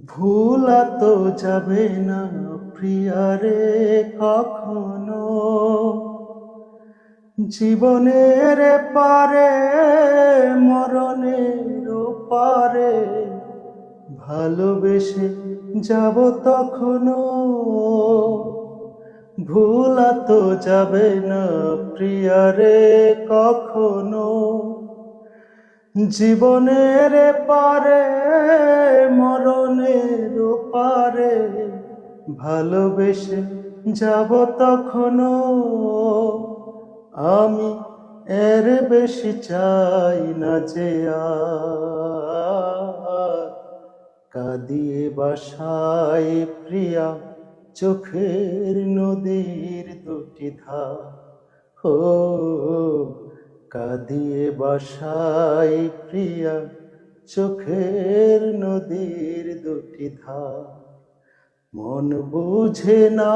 ভুলা তো যাবে না প্রিয়ারে কখনো, জীবনের পারে মরণের পারে ভালোবেসে যাব তখনো। ভুলা তো যাবে না প্রিয়ারে কখনো, জীবনের পারে মরণের পারে ভালোবেসে যাব তখনো। আমি এর বেশি চাই না যে আর কাঁদিয়ে বাসায় প্রিয়া চোখের নদীর দুটি ধার। ও কাঁদিয়ে বাসায় প্রিয়া চোখের নদীর দুটি ধার। মন বুঝে না